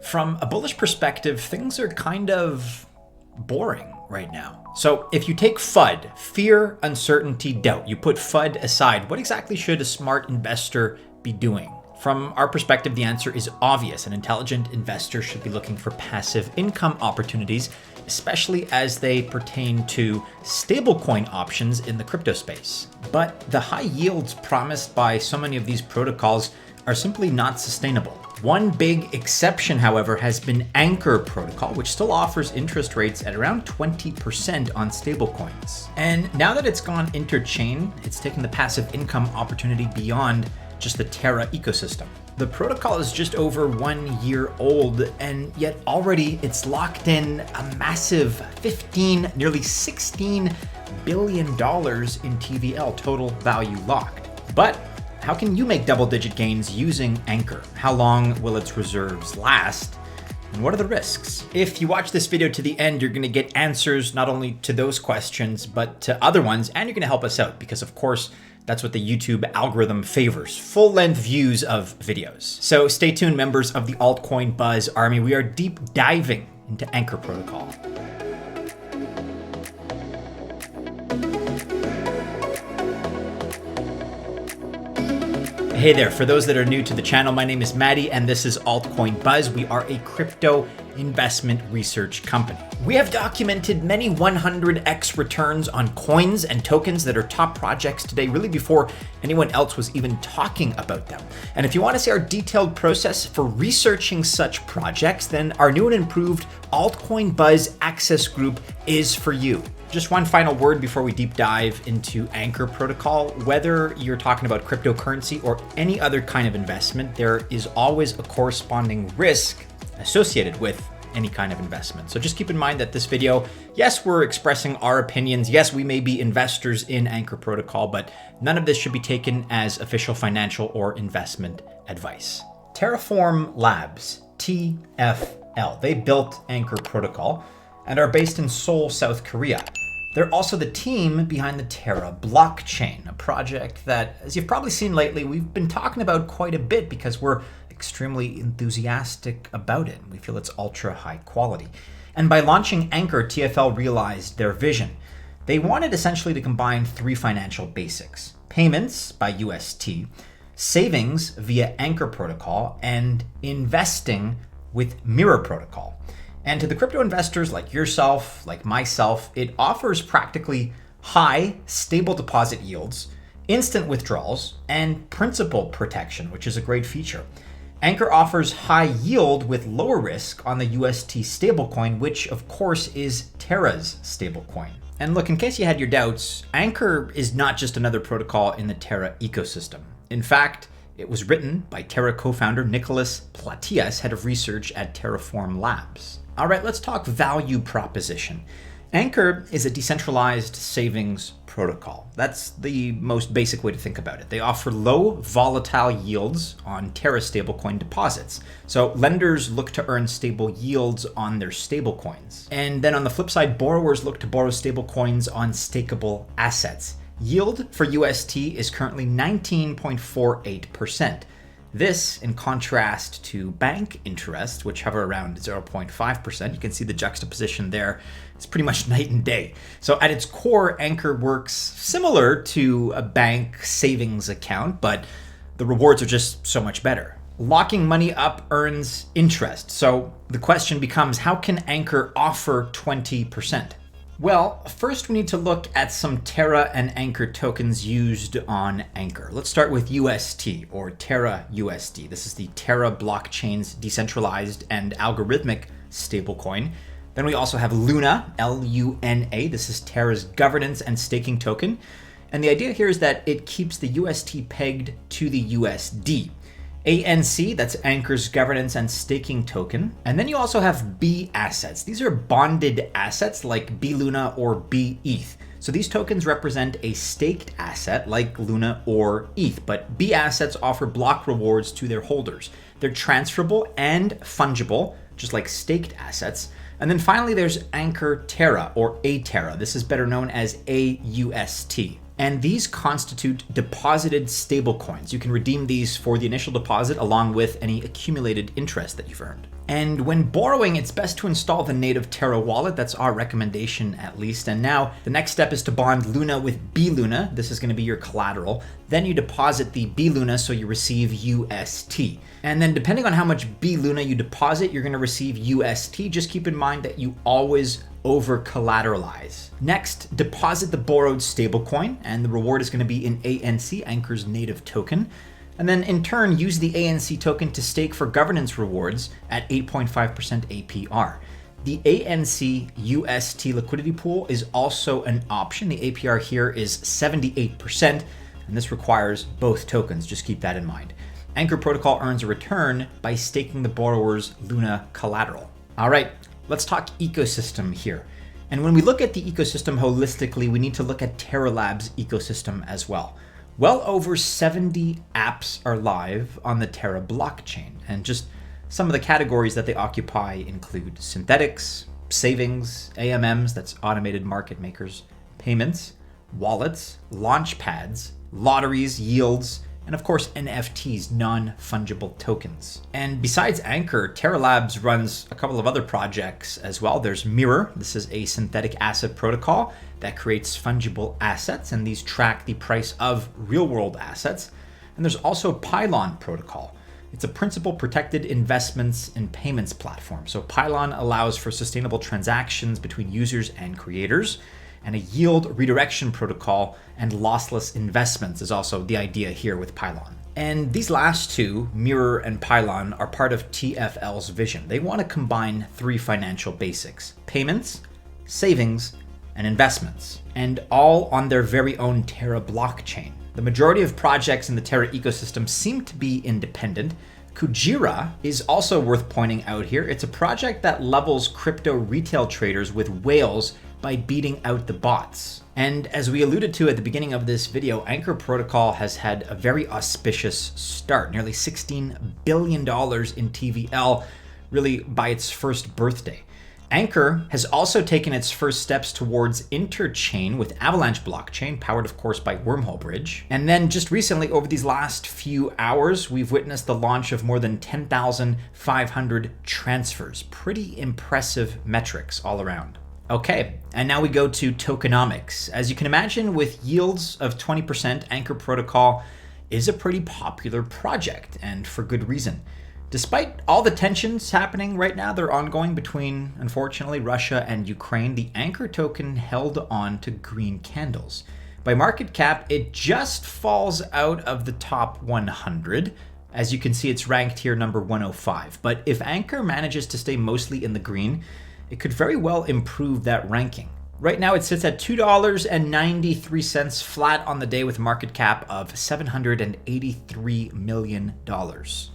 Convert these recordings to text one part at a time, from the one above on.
From a bullish perspective, things are kind of boring right now. So if you take FUD, fear, uncertainty, doubt, you put FUD aside, what exactly should a smart investor be doing? From our perspective, the answer is obvious. An intelligent investor should be looking for passive income opportunities, especially as they pertain to stablecoin options in the crypto space. But the high yields promised by so many of these protocols are simply not sustainable. One big exception, however, has been Incur protocol, which still offers interest rates at around 20% on stablecoins. And now that it's gone interchain, it's taken the passive income opportunity beyond just the Terra ecosystem. The protocol is just over 1 year old, and yet already it's locked in a massive 15, nearly $16 billion in TVL, total value locked. But how can you make double-digit gains using Incur? How long will its reserves last? And what are the risks? If you watch this video to the end, you're going to get answers not only to those questions, but to other ones, and you're going to help us out because, of course, that's what the YouTube algorithm favors, full-length views of videos. So stay tuned, members of the Altcoin Buzz army. We are deep diving into Incur protocol. Hey there, for those that are new to the channel, my name is Maddie and this is Altcoin Buzz. We are a crypto investment research company. We have documented many 100x returns on coins and tokens that are top projects today, really before anyone else was even talking about them. And if you want to see our detailed process for researching such projects, then our new and improved Altcoin Buzz Access Group is for you. Just one final word before we deep dive into Incur protocol. Whether you're talking about cryptocurrency or any other kind of investment, there is always a corresponding risk associated with any kind of investment. So just keep in mind that this video, yes, we're expressing our opinions. Yes, we may be investors in Incur protocol, but none of this should be taken as official financial or investment advice. Terraform Labs, TFL, they built Incur protocol and are based in Seoul, South Korea. They're also the team behind the Terra blockchain, a project that, as you've probably seen lately, we've been talking about quite a bit because we're extremely enthusiastic about it. We feel it's ultra high quality. And by launching Incur, TFL realized their vision. They wanted essentially to combine three financial basics: payments by UST, savings via Incur protocol, and investing with Mirror protocol. And to the crypto investors like yourself, like myself, it offers practically high, stable deposit yields, instant withdrawals, and principal protection, which is a great feature. Incur offers high yield with lower risk on the UST stablecoin, which of course is Terra's stablecoin. And look, in case you had your doubts, Incur is not just another protocol in the Terra ecosystem. In fact, it was written by Terra co-founder Nicholas Platias, head of research at Terraform Labs. All right, let's talk value proposition. Incur is a decentralized savings protocol. That's the most basic way to think about it. They offer low volatile yields on Terra stablecoin deposits. So lenders look to earn stable yields on their stablecoins. And then on the flip side, borrowers look to borrow stablecoins on stakeable assets. Yield for UST is currently 19.48%. This, in contrast to bank interest, which hover around 0.5%. You can see the juxtaposition there. It's pretty much night and day. So at its core, Incur works similar to a bank savings account, but the rewards are just so much better. Locking money up earns interest. So the question becomes, how can Incur offer 20%? Well, first we need to look at some Terra and Incur tokens used on Incur. Let's start with UST, or Terra USD. This is the Terra blockchain's decentralized and algorithmic stablecoin. Then we also have Luna, L-U-N-A. This is Terra's governance and staking token. And the idea here is that it keeps the UST pegged to the USD. ANC, that's Incur's governance and staking token. And then you also have B assets. These are bonded assets like B Luna or B ETH. So these tokens represent a staked asset like Luna or ETH, but B assets offer block rewards to their holders. They're transferable and fungible, just like staked assets. And then finally, there's Incur Terra or A Terra. This is better known as AUST. And these constitute deposited stablecoins. You can redeem these for the initial deposit along with any accumulated interest that you've earned. And when borrowing, it's best to install the native Terra wallet. That's our recommendation, at least. And now the next step is to bond Luna with BLuna. This is going to be your collateral. Then you deposit the BLuna, so you receive UST. And then depending on how much BLuna you deposit, you're going to receive UST. Just keep in mind that you always over collateralize. Next, deposit the borrowed stablecoin, and the reward is going to be in ANC, Anchor's native token. And then in turn, use the ANC token to stake for governance rewards at 8.5% APR. The ANC UST liquidity pool is also an option. The APR here is 78%, and this requires both tokens. Just keep that in mind. Anchor Protocol earns a return by staking the borrower's Luna collateral. All right, let's talk ecosystem here. And when we look at the ecosystem holistically, we need to look at Terra Labs' ecosystem as well. Well over 70 apps are live on the Terra blockchain, and just some of the categories that they occupy include synthetics, savings, AMMs, that's automated market makers, payments, wallets, launch pads, lotteries, yields, and of course NFTs, non-fungible tokens. And besides Anchor, Terra Labs runs a couple of other projects as well. There's Mirror. This is a synthetic asset protocol that creates fungible assets, and these track the price of real-world assets. And there's also Pylon protocol. It's a principal protected investments and payments platform. So Pylon allows for sustainable transactions between users and creators, and a yield redirection protocol and lossless investments is also the idea here with Pylon. And these last two, Mirror and Pylon, are part of TFL's vision. They want to combine three financial basics: payments, savings, and investments, and all on their very own Terra blockchain. The majority of projects in the Terra ecosystem seem to be independent. Kujira is also worth pointing out here. It's a project that levels crypto retail traders with whales by beating out the bots. And as we alluded to at the beginning of this video, Anchor Protocol has had a very auspicious start, nearly $16 billion in TVL, really by its first birthday. Anchor has also taken its first steps towards interchain with Avalanche blockchain, powered of course by Wormhole Bridge. And then just recently, over these last few hours, we've witnessed the launch of more than 10,500 transfers. Pretty impressive metrics all around. Okay, and now we go to tokenomics. As you can imagine, with yields of 20%, Anchor Protocol is a pretty popular project, and for good reason. Despite all the tensions happening right now, they're ongoing between, unfortunately, Russia and Ukraine, the Anchor token held on to green candles. By market cap, it just falls out of the top 100. As you can see, it's ranked here number 105. But if Anchor manages to stay mostly in the green, it could very well improve that ranking. Right now, it sits at $2.93 flat on the day with a market cap of $783 million.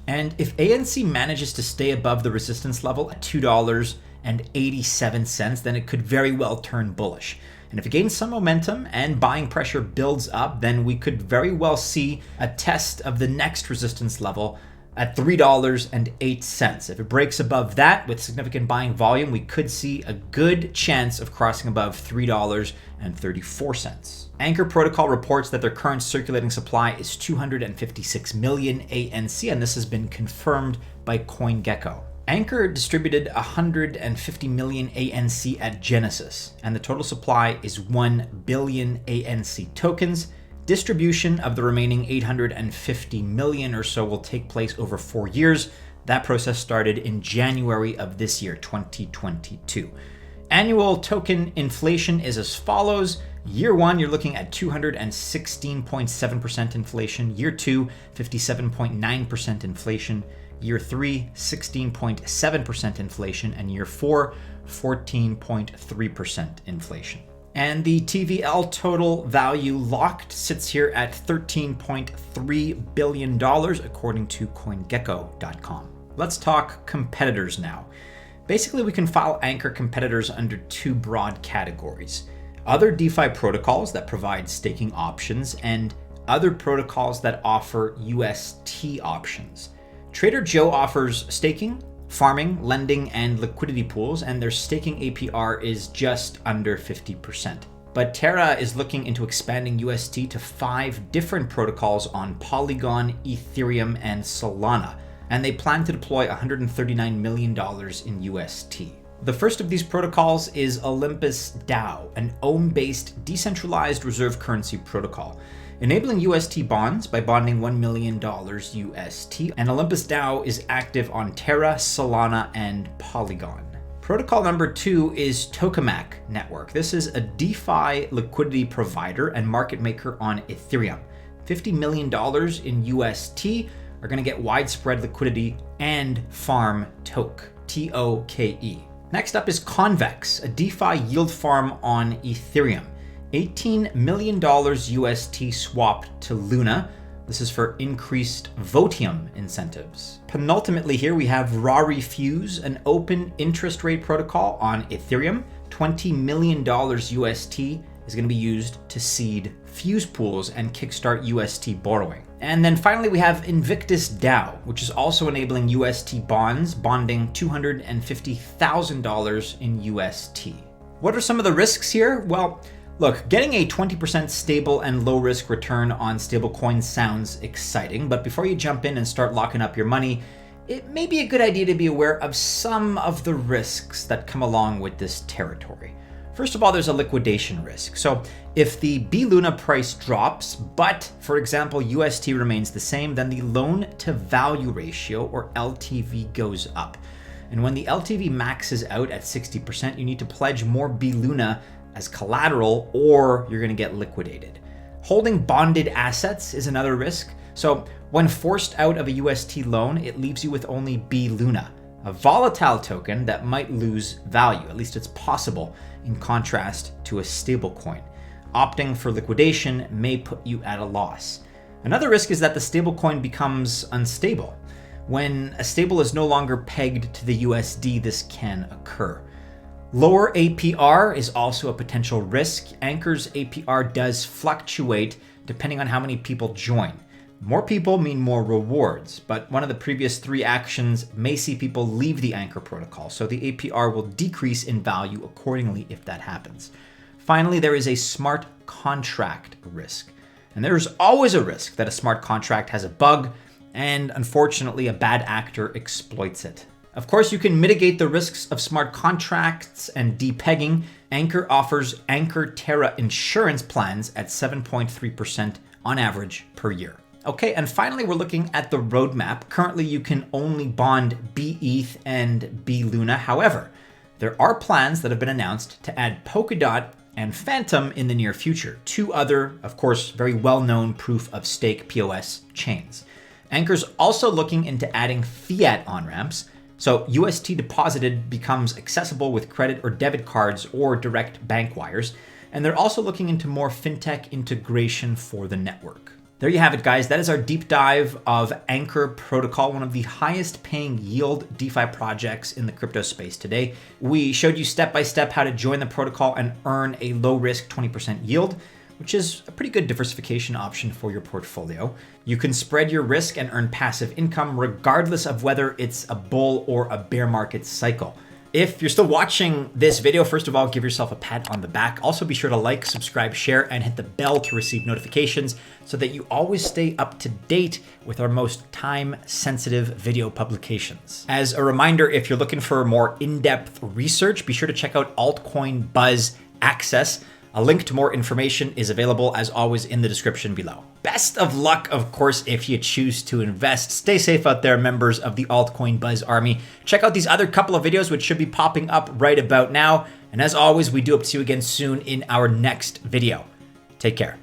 And if ANC manages to stay above the resistance level at $2.87, then it could very well turn bullish. And if it gains some momentum and buying pressure builds up, then we could very well see a test of the next resistance level at $3.08. If it breaks above that with significant buying volume, we could see a good chance of crossing above $3.34. Anchor Protocol reports that their current circulating supply is 256 million ANC, and this has been confirmed by CoinGecko. Anchor distributed 150 million ANC at Genesis, and the total supply is 1 billion ANC tokens. Distribution of the remaining 850 million or so will take place over 4 years. That process started in January of this year, 2022. Annual token inflation is as follows. Year 1, you're looking at 216.7% inflation. Year 2, 57.9% inflation. Year 3, 16.7% inflation. And year 4, 14.3% inflation. And the TVL total value locked sits here at $13.3 billion, according to CoinGecko.com. Let's talk competitors now. Basically, we can file Anchor competitors under two broad categories: other DeFi protocols that provide staking options, and other protocols that offer UST options. Trader Joe offers staking, farming, lending, and liquidity pools, and their staking APR is just under 50%. But Terra is looking into expanding UST to 5 different protocols on Polygon, Ethereum, and Solana. and they plan to deploy $139 million in UST. The first of these protocols is Olympus DAO, an Ohm-based decentralized reserve currency protocol, enabling UST bonds by bonding $1 million UST, and Olympus DAO is active on Terra, Solana, and Polygon. Protocol number 2 is Tokamak Network. This is a DeFi liquidity provider and market maker on Ethereum. $50 million in UST are going to get widespread liquidity and farm Toke, T-O-K-E. Next up is Convex, a DeFi yield farm on Ethereum. $18 million UST swapped to Luna. This is for increased Votium incentives. Penultimately here we have Rari Fuse, an open interest rate protocol on Ethereum. $20 million UST is going to be used to seed Fuse pools and kickstart UST borrowing. And then finally we have Invictus DAO, which is also enabling UST bonds, bonding $250,000 in UST. What are some of the risks here? Well, look, getting a 20% stable and low risk return on stablecoins sounds exciting, but before you jump in and start locking up your money, it may be a good idea to be aware of some of the risks that come along with this territory. First of all, there's a liquidation risk. So if the B-Luna price drops, but for example, UST remains the same, then the loan to value ratio, or LTV, goes up. And when the LTV maxes out at 60%, you need to pledge more B-Luna as collateral, or you're going to get liquidated. Holding bonded assets is another risk. So when forced out of a UST loan, it leaves you with only B-Luna, a volatile token that might lose value. At least it's possible, in contrast to a stablecoin. Opting for liquidation may put you at a loss. Another risk is that the stablecoin becomes unstable. When a stable is no longer pegged to the USD, this can occur. Lower APR is also a potential risk. Anchor's APR does fluctuate depending on how many people join. More people mean more rewards, but one of the previous 3 actions may see people leave the Anchor protocol, so the APR will decrease in value accordingly if that happens. Finally, there is a smart contract risk. And there is always a risk that a smart contract has a bug, and unfortunately, a bad actor exploits it. Of course, you can mitigate the risks of smart contracts and depegging. Anchor offers Anchor Terra insurance plans at 7.3% on average per year. Okay, and finally, we're looking at the roadmap. Currently, you can only bond BETH and BLuna. However, there are plans that have been announced to add Polkadot and Phantom in the near future, 2 other, of course, very well-known proof-of-stake POS chains. Anchor's also looking into adding fiat on-ramps, so UST deposited becomes accessible with credit or debit cards or direct bank wires, and they're also looking into more fintech integration for the network. There you have it, guys. That is our deep dive of Anchor Protocol, one of the highest paying yield DeFi projects in the crypto space today. We showed you step-by-step how to join the protocol and earn a low-risk 20% yield, which is a pretty good diversification option for your portfolio. You can spread your risk and earn passive income regardless of whether it's a bull or a bear market cycle. If you're still watching this video, first of all, give yourself a pat on the back. Also be sure to like, subscribe, share, and hit the bell to receive notifications so that you always stay up to date with our most time-sensitive video publications. As a reminder, if you're looking for more in-depth research, be sure to check out Altcoin Buzz Access. A link to more information is available, as always, in the description below. Best of luck, of course, if you choose to invest. Stay safe out there, members of the Altcoin Buzz Army. Check out these other couple of videos, which should be popping up right about now. And as always, we do hope to see you again soon in our next video. Take care.